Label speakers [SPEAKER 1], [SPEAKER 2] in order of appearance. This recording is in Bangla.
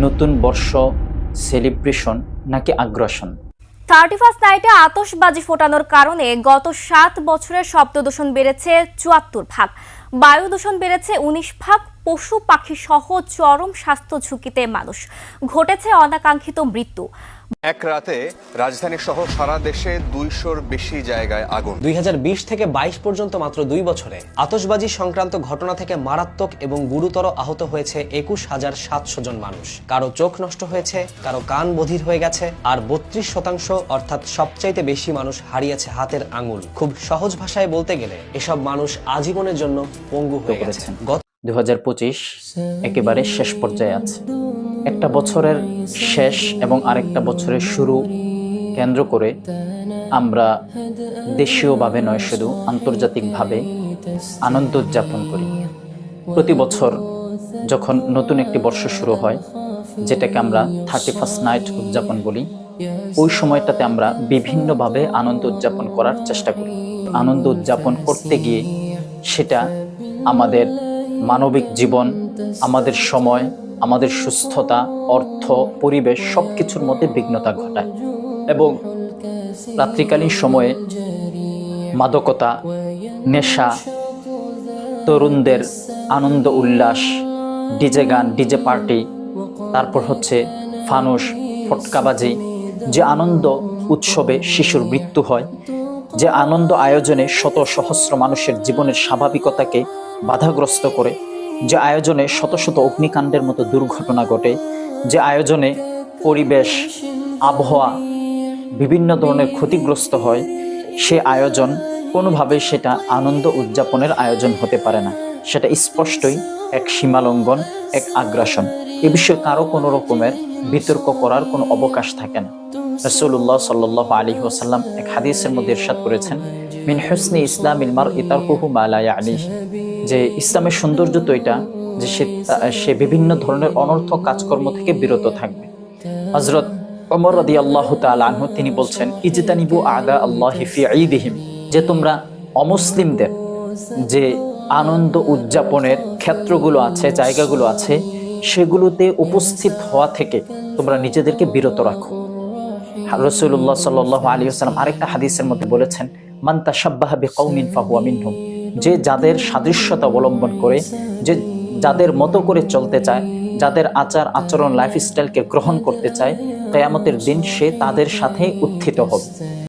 [SPEAKER 1] নতুন বর্ষ সেলিব্রেশন নাকি আগ্রাসন?
[SPEAKER 2] 31st নাইটে আতশবাজি ফোটানোর কারণে গত 7 বছরে শব্দ দূষণ বেড়েছে 74 ভাগ, বায়ু দূষণ বেড়েছে 19 ভাগ, পশু পাখি সহ চরম স্বাস্থ্য ঝুঁকিতে মানুষ, ঘটেছে অনাকাঙ্ক্ষিত মৃত্যু।
[SPEAKER 3] এক রাতে রাজধানী সহ সারা দেশে 200-র বেশি জায়গায় আগুন।
[SPEAKER 4] 2020 থেকে 22 পর্যন্ত মাত্র 2 বছরে আতশবাজি সংক্রান্ত ঘটনা থেকে মারাত্মক এবং গুরুতর আহত হয়েছে 21,700 জন মানুষ। কারো চোখ নষ্ট হয়েছে, কারো কান বধির হয়ে গেছে, আর 32% অর্থাৎ সবচাইতে বেশি মানুষ হারিয়েছে হাতের আঙুল। খুব সহজ ভাষায় বলতে গেলে এসব মানুষ আজীবনের জন্য পঙ্গু হয়ে গেছেন।
[SPEAKER 1] 2025 একেবারে শেষ পর্যায়ে আছে। একটা বছরের শেষ এবং আরেকটা বছরের শুরু কেন্দ্র করে আমরা দেশীয়ভাবে নয়, শুধু আন্তর্জাতিকভাবে আনন্দ উদযাপন করি। প্রতি বছর যখন নতুন একটি বর্ষ শুরু হয়, যেটাকে আমরা 31st নাইট উদযাপন বলি, ওই সময়টাতে আমরা বিভিন্নভাবে আনন্দ উদযাপন করার চেষ্টা করি। আনন্দ উদযাপন করতে গিয়ে সেটা আমাদের মানবিক জীবন, আমাদের সময়, আমাদের সুস্থতা, অর্থ, পরিবেশ সবকিছুর মধ্যে বিঘ্নতা ঘটায় এবং রাত্রিকালীন সময়ে মাদকতা, নেশা, তরুণদের আনন্দ উল্লাস, ডিজে গান, ডিজে পার্টি, তারপর হচ্ছে ফানুস, ফটকাবাজি, যে আনন্দ উৎসবে শিশুর মৃত্যু হয়, যে আনন্দ আয়োজনে শত সহস্র মানুষের জীবনের স্বাভাবিকতাকে বাধাগ্রস্ত করে, যে আয়োজনে শত শত অগ্নিকাণ্ডের মতো দুর্ঘটনা ঘটে, যে আয়োজনে পরিবেশ, আবহাওয়া বিভিন্ন ধরনের ক্ষতিগ্রস্ত হয়, সে আয়োজন কোনোভাবেই সেটা আনন্দ উদযাপনের আয়োজন হতে পারে না। সেটা স্পষ্টই এক সীমালঙ্ঘন, এক আগ্রাসন। এ বিষয়ে কারো কোনো রকমের বিতর্ক করার কোনো অবকাশ থাকে না। রাসূলুল্লাহ সাল্লাল্লাহু আলাইহি ওয়াসাল্লাম এক হাদিসের মধ্যে ইরশাদ করেছেন, মিন হুসনি ইসলামিল মারই তারকুহু মা লা ইয়ানিহি, যে ইসলামের সৌন্দর্য তো এটা যে সে বিভিন্ন ধরনের অনর্থক কাজকর্ম থেকে বিরত থাকবে। হযরত ওমর রাদিয়াল্লাহু তাআলা আনহু তিনি বলছেন, ইজতানিবু আদা আল্লাহি ফি ঈদিহিম, যে তোমরা অমুসলিমদের যে আনন্দ উদযাপনের ক্ষেত্রগুলো আছে, জায়গাগুলো আছে, সেগুলোতে উপস্থিত হওয়া থেকে তোমরা নিজেদেরকে বিরত রাখো। রাসূলুল্লাহ সাল্লাল্লাহু আলাইহি ওয়াসাল্লাম আরেকটা হাদিসের মধ্যে বলেছেন, মান তাশাব্বাহা বিকওমিন ফাহুয়া মিনহুম, যে যাদের সাদৃশ্যতা অবলম্বন করে, যে যাদের মতো করে চলতে চায়, যাদের আচার আচরণ লাইফস্টাইলকে গ্রহণ করতে চায়, কিয়ামতের দিন সে তাদের সাথে উত্থিত হবে।